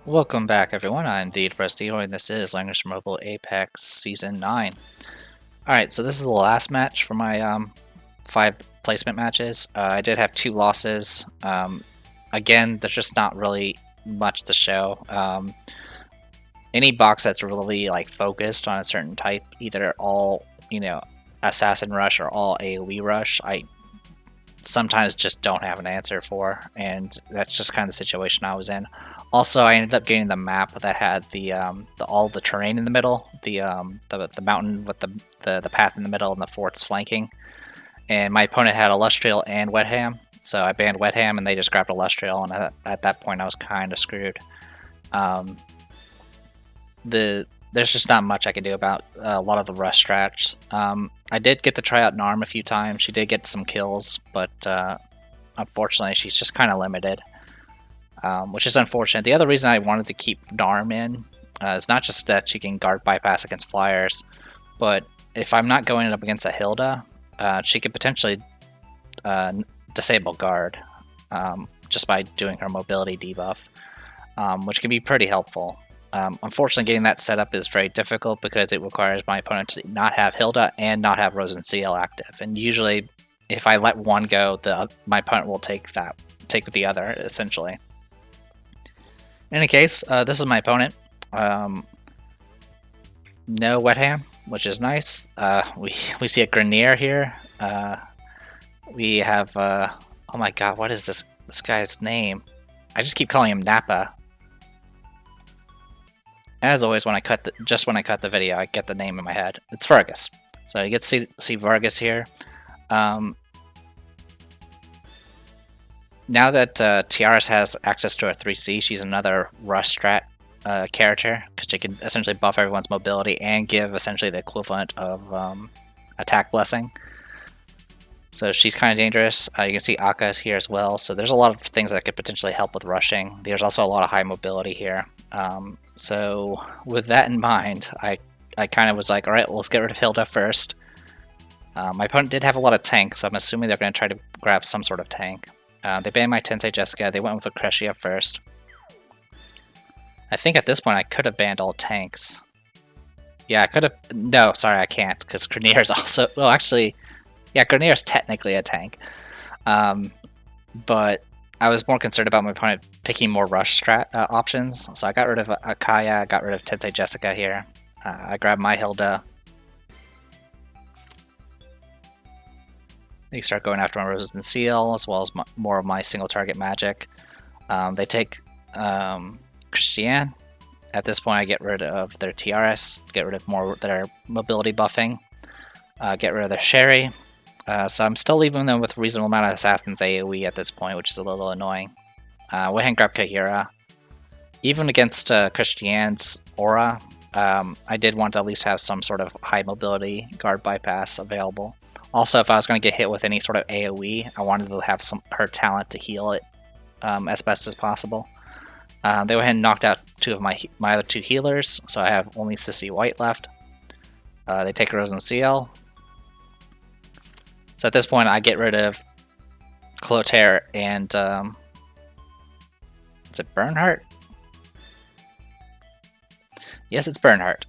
Welcome back, everyone. I'm the Depressed Dealer, and this is Langrisser Mobile Apex Season 9. Alright, so this is the last match for my 5 placement matches. I did have 2 losses. Again, there's just not really much to show. Any box that's really focused on a certain type, either all, Assassin Rush or all AoE Rush, I sometimes just don't have an answer for, and that's just kind of the situation I was in. Also, I ended up getting the map that had all the terrain in the middle, the mountain with the path in the middle and the forts flanking. And my opponent had Illustrial and Wetham, so I banned Wetham and they just grabbed Illustrial, and at that point I was kind of screwed. There's just not much I can do about a lot of the rush strats. I did get to try out Narm a few times. She did get some kills, but unfortunately she's just kind of limited, which is unfortunate. The other reason I wanted to keep Narm in is not just that she can guard bypass against flyers, but if I'm not going up against a Hilda, she could potentially disable guard just by doing her mobility debuff, which can be pretty helpful. Unfortunately, getting that set up is very difficult because it requires my opponent to not have Hilda and not have Rose and Seal active. And usually, if I let one go, my opponent will take the other, essentially. In any case, this is my opponent. No Wetham, which is nice. We see a Grenier here. We have oh my god, what is this guy's name? I just keep calling him Nappa. As always, when I cut the video, I get the name in my head. It's Vargas. So you get to see Vargas here. Now that Tiaras has access to her 3C, she's another rush strat character, because she can essentially buff everyone's mobility and give essentially the equivalent of attack blessing. So she's kind of dangerous. You can see Akka is here as well, so there's a lot of things that could potentially help with rushing. There's also a lot of high mobility here. So with that in mind, I kind of was like, alright, well, let's get rid of Hilda first. My opponent did have a lot of tanks, so I'm assuming they're going to try to grab some sort of tank. They banned my Tensei Jessica. They went with Lucretia first. I think at this point I could have banned all tanks. Yeah, I could have... No, sorry, I can't, because Grenier is also... Well, actually... Yeah, Grenier is technically a tank. But I was more concerned about my opponent picking more rush strat options. So I got rid of Akaya, I got rid of Tensei Jessica here. I grabbed my Hilda. They start going after my Roses and Seal, as well as more of my single target magic. They take Christiane. At this point, I get rid of their TRS, get rid of more of their mobility buffing, get rid of their Sherry. So I'm still leaving them with a reasonable amount of Assassin's AoE at this point, which is a little annoying. Went ahead and grabbed Kahira. Even against Christiane's aura, I did want to at least have some sort of high mobility guard bypass available. Also, if I was going to get hit with any sort of AoE, I wanted to have her talent to heal it as best as possible. They went ahead and knocked out 2 of my other 2 healers, so I have only Sissy White left. They take Rose and Seal. So at this point, I get rid of Clotaire and is it Bernhardt? Yes, it's Bernhardt.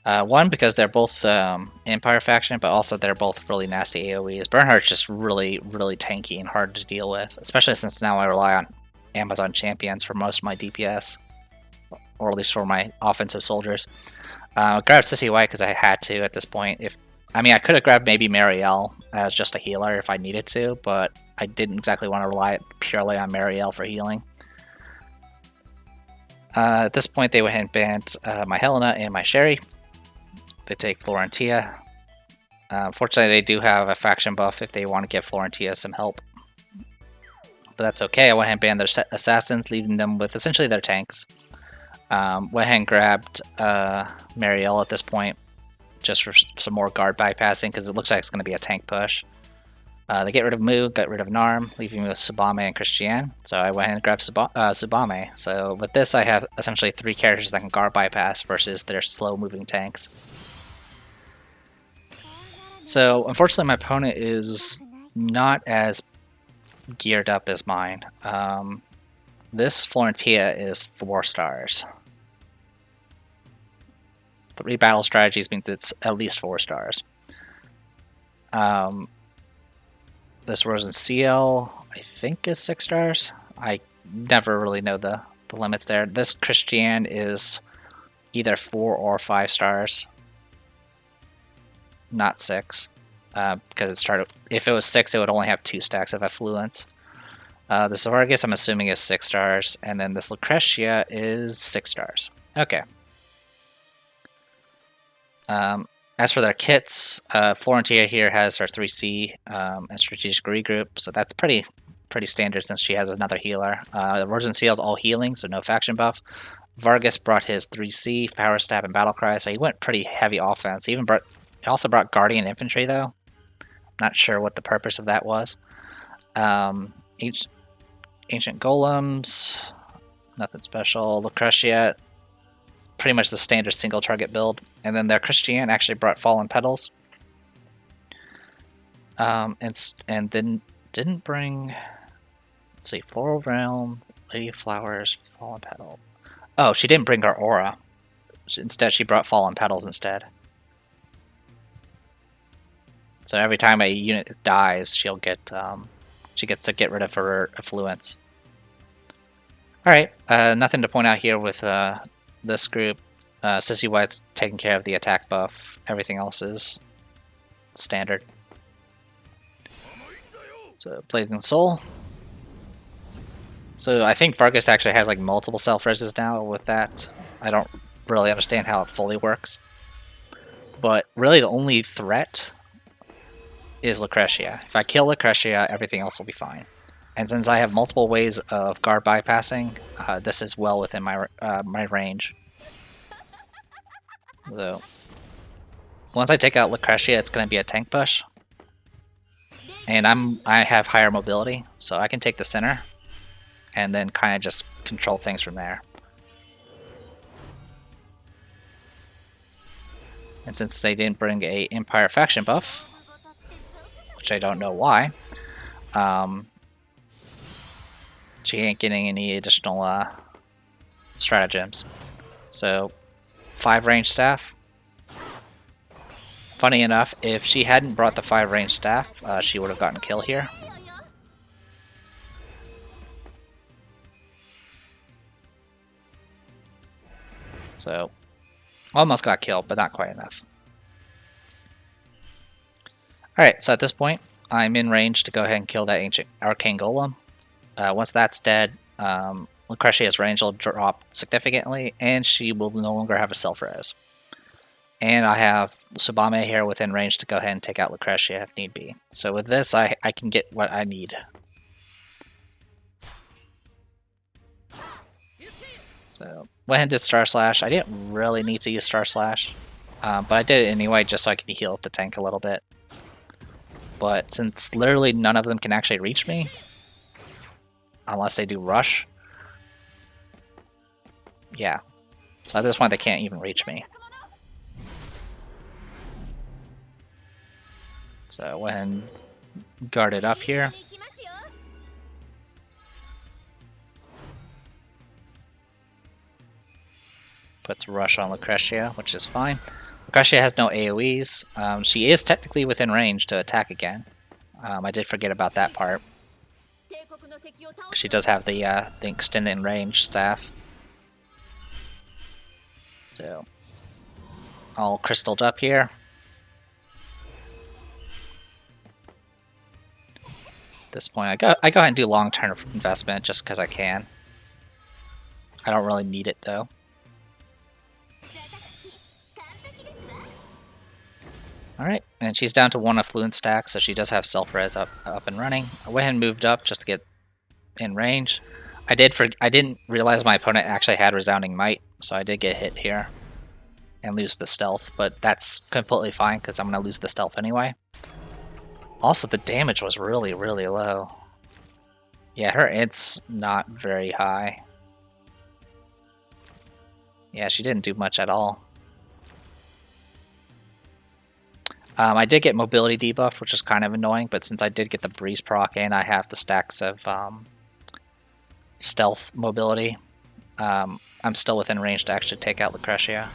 One, because they're both Empire faction, but also they're both really nasty AoEs. Bernhardt's just really, really tanky and hard to deal with, especially since now I rely on Amazon champions for most of my DPS, or at least for my offensive soldiers. Grabbed Sissy White because I had to at this point. I could have grabbed maybe Marielle as just a healer if I needed to, but I didn't exactly want to rely purely on Marielle for healing. At this point, they went ahead and banned my Helena and my Sherry. They take Florentia. Fortunately, they do have a faction buff if they want to give Florentia some help. But that's okay. I went ahead and banned their assassins, leaving them with essentially their tanks. Went ahead and grabbed Marielle at this point, just for some more guard bypassing, because it looks like it's going to be a tank push. They get rid of Moog, got rid of Narm, leaving me with Subame and Christiane. So I went ahead and grabbed Subame. So with this, I have essentially 3 characters that can guard bypass versus their slow-moving tanks. So unfortunately, my opponent is not as geared up as mine. This Florentia is 4 stars. 3 battle strategies means it's at least 4 stars. This Rosen CL, I think, is 6 stars. I never really know the limits there. This Christian is either 4 or 5 stars. Not 6. Because it started. If it was 6, it would only have 2 stacks of affluence. This Vargas, I'm assuming, is 6 stars, and then this Lucretia is 6 stars. Okay. As for their kits, Florentia here has her 3C and Strategic Regroup, so that's pretty standard since she has another healer. The Rosen Seal is all healing, so no faction buff. Vargas brought his 3C, Power Stab, and Battle Cry, so he went pretty heavy offense. He also brought Guardian Infantry, though. Not sure what the purpose of that was. Ancient Golems, nothing special. Lucretia, pretty much the standard single target build. And then their Christian actually brought Fallen Petals. And then didn't bring, let's see, Floral Realm, Lady Flowers, Fallen Petal. Oh, she didn't bring her Aura. Instead, she brought Fallen Petals instead. So every time a unit dies, she'll get she gets to get rid of her affluence. Alright, nothing to point out here with this group. Sissy White's taking care of the attack buff. Everything else is standard. So, Blazing Soul. So I think Vargas actually has like multiple self-reses now with that. I don't really understand how it fully works. But really the only threat is Lucretia. If I kill Lucretia, everything else will be fine. And since I have multiple ways of guard bypassing, this is well within my my range. So once I take out Lucretia, it's going to be a tank push. And I have higher mobility, so I can take the center and then kind of just control things from there. And since they didn't bring a Empire faction buff, which I don't know why, she ain't getting any additional stratagems. So 5 range staff. Funny enough, if she hadn't brought the 5 range staff, she would have gotten a kill here. So, almost got killed, but not quite enough. Alright, so at this point, I'm in range to go ahead and kill that ancient Arcane Golem. Once that's dead, Lucretia's range will drop significantly, and she will no longer have a self-res. And I have Subame here within range to go ahead and take out Lucretia if need be. So with this, I can get what I need. So, went ahead and did Star Slash. I didn't really need to use Star Slash, but I did it anyway just so I could heal up the tank a little bit. But since literally none of them can actually reach me, unless they do Rush, yeah. So at this point they can't even reach me. So I went ahead and guarded up here. Puts Rush on Lucretia, which is fine. Lucretia has no AoEs. She is technically within range to attack again. I did forget about that part. She does have the extended range staff. So, all crystalled up here. At this point, I go ahead and do long-term investment just because I can. I don't really need it though. Alright, and she's down to 1 affluent stack, so she does have self-res up and running. I went ahead and moved up just to get in range. I didn't realize my opponent actually had Resounding Might, so I did get hit here and lose the stealth, but that's completely fine because I'm going to lose the stealth anyway. Also, the damage was really, really low. Yeah, her int's not very high. Yeah, she didn't do much at all. I did get mobility debuff, which is kind of annoying, but since I did get the breeze proc and I have the stacks of stealth mobility. I'm still within range to actually take out Lucretia.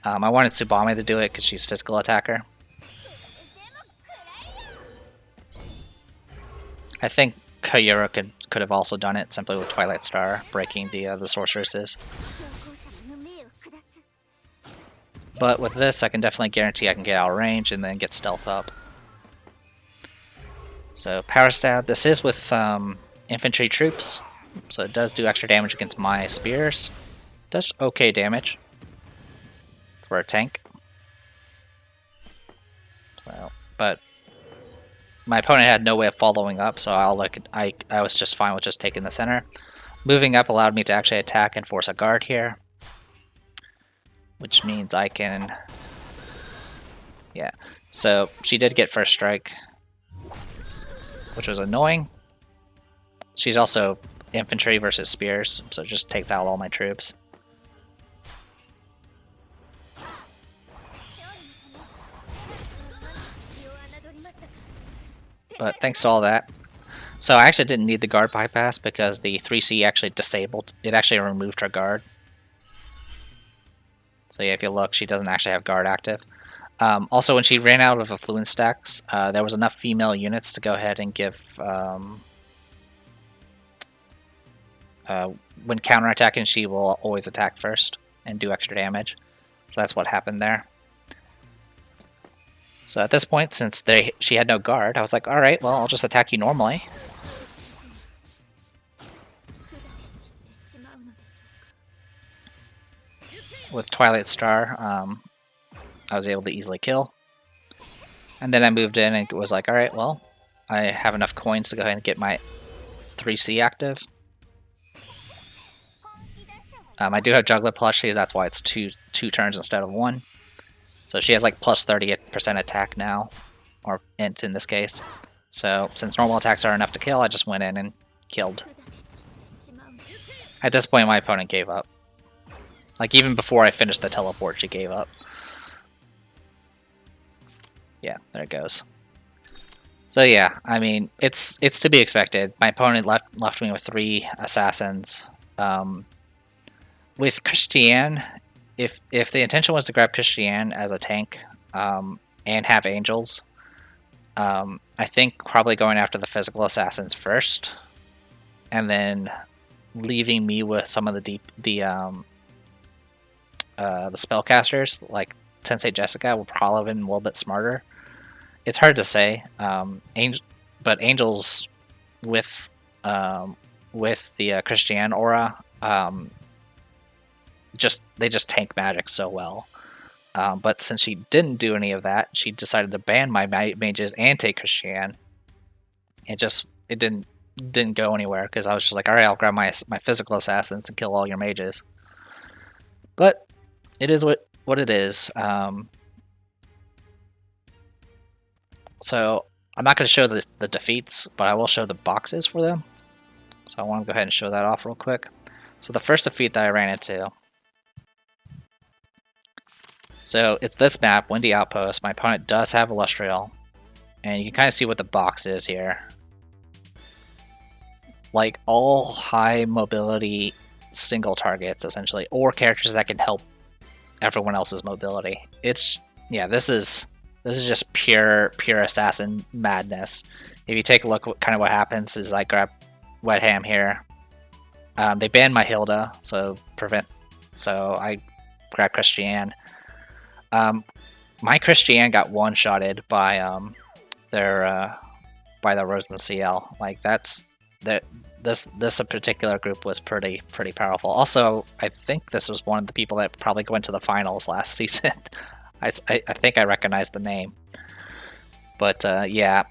I wanted Tsubame to do it because she's physical attacker. I think Kayura could have also done it simply with Twilight Star, breaking the sorceresses. But with this, I can definitely guarantee I can get out of range and then get stealth up. So Power Stab, this is with infantry troops, so it does do extra damage against my spears. Does okay damage for a tank. So, but my opponent had no way of following up, so I was just fine with just taking the center. Moving up allowed me to actually attack and force a guard here, which means I can... Yeah, so she did get first strike, which was annoying. She's also infantry versus spears, so it just takes out all my troops. But thanks to all that. So I actually didn't need the guard bypass because the 3C actually disabled. It actually removed her guard. So yeah, if you look, she doesn't actually have guard active. Also, when she ran out of affluence stacks, there was enough female units to go ahead and give... when counterattacking, she will always attack first and do extra damage. So that's what happened there. So at this point, since she had no guard, I was like, alright, well, I'll just attack you normally. With Twilight Star, I was able to easily kill. And then I moved in and was like, alright, well, I have enough coins to go ahead and get my 3C active. I do have Juggler plushie, that's why it's two turns instead of one. So she has like plus 30% attack now, or int in this case. So since normal attacks are enough to kill, I just went in and killed. At this point, my opponent gave up. Like even before I finished the teleport, she gave up. Yeah, there it goes. So yeah, I mean, it's to be expected. My opponent left me with 3 assassins. With Christiane, if the intention was to grab Christiane as a tank and have angels, I think probably going after the physical assassins first, and then leaving me with some of the spellcasters like Tensei Jessica would probably have been a little bit smarter. It's hard to say, but angels with the Christiane aura. They just tank magic so well. But since she didn't do any of that, she decided to ban my mages and take Christiane. It didn't go anywhere because I was just like, all right, I'll grab my physical assassins and kill all your mages. But it is what it is. So I'm not going to show the defeats, but I will show the boxes for them. So I want to go ahead and show that off real quick. So the first defeat that I ran into. So it's this map, Wendy Outpost. My opponent does have Illustrial, and you can kind of see what the box is here. Like all high mobility single targets, essentially, or characters that can help everyone else's mobility. Yeah, this is just pure assassin madness. If you take a look, what happens is I grab Wet Ham here. They banned my Hilda, so I grab Christiane. My Christiane got one-shotted by the Rosen CL. Like this particular group was pretty powerful. Also, I think this was one of the people that probably went to the finals last season. I think I recognized the name. But yeah,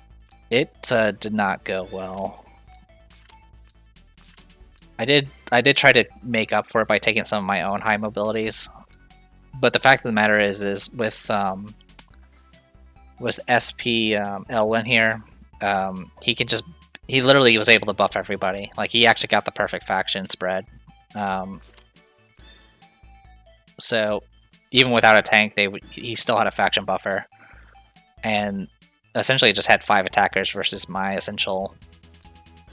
it did not go well. I did try to make up for it by taking some of my own high mobilities. But the fact of the matter is with SP Elwyn here, he literally was able to buff everybody. Like he actually got the perfect faction spread. So even without a tank, he still had a faction buffer, and essentially just had 5 attackers versus my essential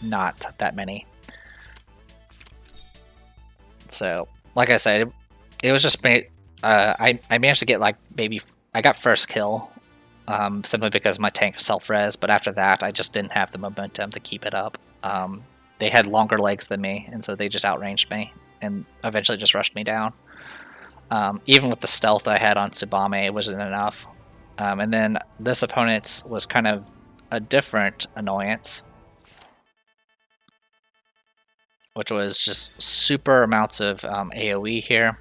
not that many. So, like I said, it was just I managed to get like maybe I got first kill, simply because my tank self-res. But after that, I just didn't have the momentum to keep it up. They had longer legs than me, and so they just outranged me and eventually just rushed me down. Even with the stealth I had on Tsubame, it wasn't enough. And then this opponent was kind of a different annoyance, which was just super amounts of AoE here.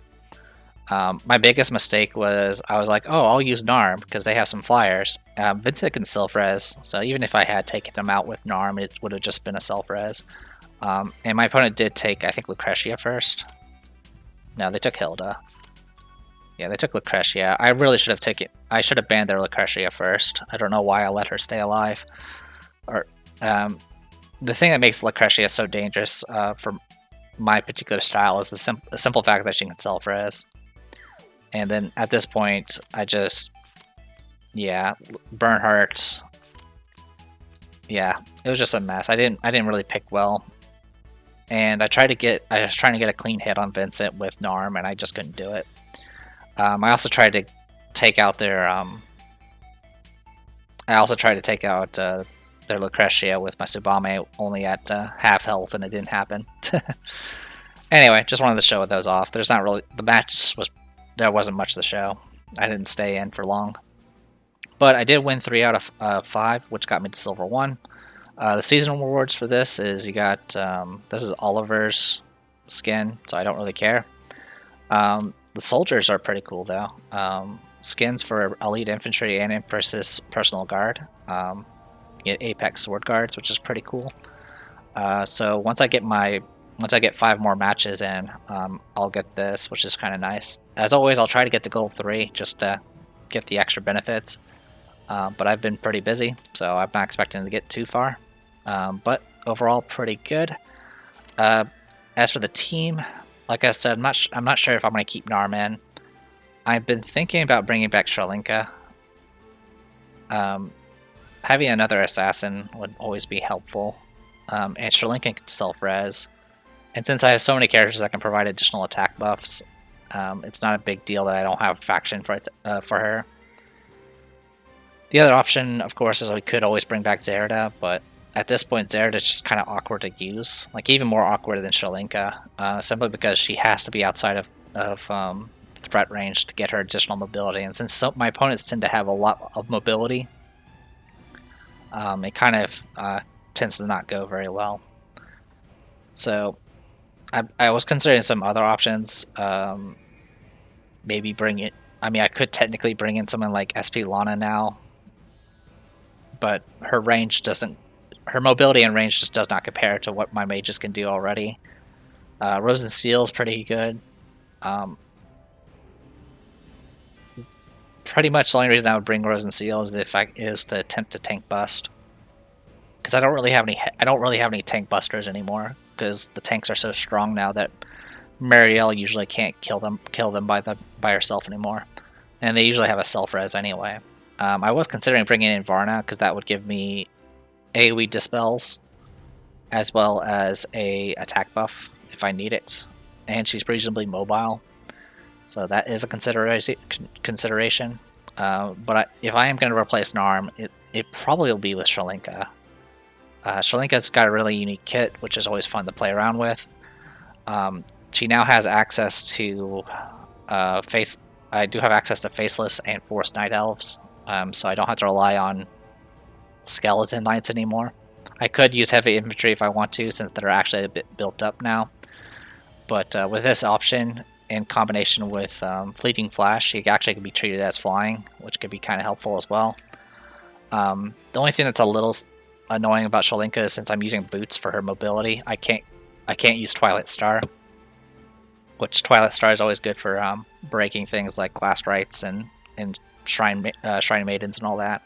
My biggest mistake was I was like, oh, I'll use Narm because they have some flyers. Vincent can self-res, so even if I had taken him out with Narm, it would have just been a self-res. And my opponent did take, I think, Lucretia first. No, they took Hilda. Yeah, they took Lucretia. I really should have taken... I should have banned their Lucretia first. I don't know why I let her stay alive. Or the thing that makes Lucretia so dangerous for my particular style is the simple fact that she can self-res. And then at this point, I just... Yeah, Bernhardt... Yeah, it was just a mess. I didn't really pick well. And I was trying to get a clean hit on Vincent with Narm, and I just couldn't do it. I also tried to take out their their Lucretia with my Tsubame only at half health, and it didn't happen. Anyway, just wanted to show those off. There's not really there wasn't much to show. I didn't stay in for long, but I did win 3 out of 5, which got me to Silver 1. The seasonal rewards for this is you got this is Oliver's skin, so I don't really care. The soldiers are pretty cool though. Skins for Elite Infantry and Empress's Personal Guard. You get Apex Sword Guards, which is pretty cool. So once I get 5 more matches in, I'll get this, which is kind of nice. As always, I'll try to get to Gold 3 just to get the extra benefits. But I've been pretty busy, so I'm not expecting to get too far. But overall, pretty good. As for the team, like I said, I'm not sure if I'm going to keep Narm in. I've been thinking about bringing back Shalinka. Having another assassin would always be helpful. And Shalinka can self-res. And since I have so many characters that can provide additional attack buffs, it's not a big deal that I don't have faction for her. The other option, of course, is we could always bring back Zerda, but at this point, Zerda is just kind of awkward to use. Like, even more awkward than Shalinka, simply because she has to be outside of threat range to get her additional mobility. And since my opponents tend to have a lot of mobility, it kind of tends to not go very well. So, I was considering some other options. Maybe bring it... I mean, I could technically bring in someone like SP Lana now, but her range doesn't... Her mobility and range just does not compare to what my mages can do already. Rose and Steel is pretty good. Pretty much the only reason I would bring Rose and Steel is to attempt to tank bust, because I don't really have any tank busters anymore, because the tanks are so strong now that Marielle usually can't kill them by herself anymore, and they usually have a self-res anyway. I was considering bringing in Varna, because that would give me AoE dispels, as well as a attack buff if I need it, and she's reasonably mobile, so that is a consideration. But if I am going to replace Narm, it probably will be with Shalinka. Shalinka's got a really unique kit, which is always fun to play around with. She now has access to I do have access to Faceless and Forest Night Elves, so I don't have to rely on Skeleton Knights anymore. I could use Heavy Infantry if I want to, since they're actually a bit built up now. But with this option, in combination with Fleeting Flash, she actually can be treated as flying, which could be kind of helpful as well. The only thing that's a little annoying about Shalinka is since I'm using boots for her mobility, I can't use Twilight Star, which Twilight Star is always good for breaking things like Glass Rights and Shrine Maidens and all that.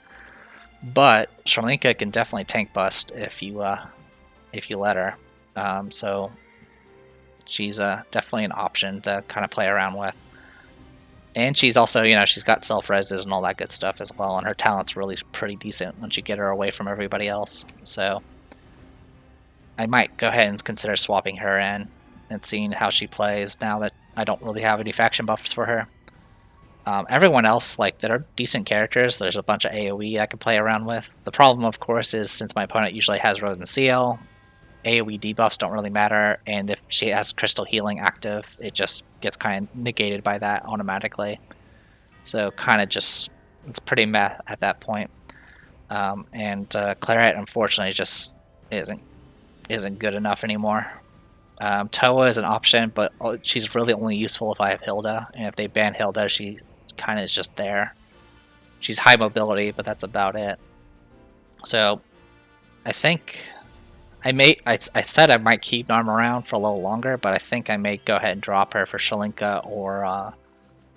But Shalinka can definitely tank bust if you let her. So she's definitely an option to kind of play around with. And she's also, she's got self-reses and all that good stuff as well, and her talent's really pretty decent once you get her away from everybody else. So I might go ahead and consider swapping her in. and seeing how she plays now that I don't really have any faction buffs for her. Everyone else, like, that are decent characters, there's a bunch of AoE I can play around with. The problem, of course, is since my opponent usually has Rose and Seal, AoE debuffs don't really matter, and if she has Crystal Healing active, it just gets kind of negated by that automatically. So kind of just, it's pretty meh at that point. Claret, unfortunately, just isn't good enough anymore. Toa is an option, but she's really only useful if I have Hilda, and if they ban Hilda, she kind of is just there. She's high mobility, but that's about it. So I think I said I might keep Narm around for a little longer, but I think I may go ahead and drop her for Shalinka or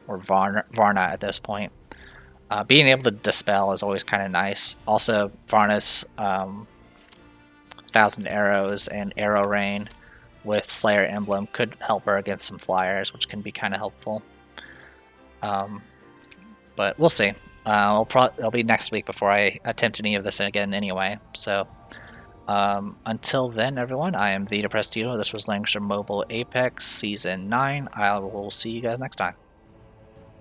Varna at this point. Being able to dispel is always kind of nice. Also, Varna's 1,000 arrows and arrow rain with Slayer Emblem could help her against some flyers, which can be kind of helpful. But we'll see. It'll be next week before I attempt any of this again anyway. So until then, everyone, I am the Depressed This was Langrisser Mobile Apex Season 9. I will see you guys next time.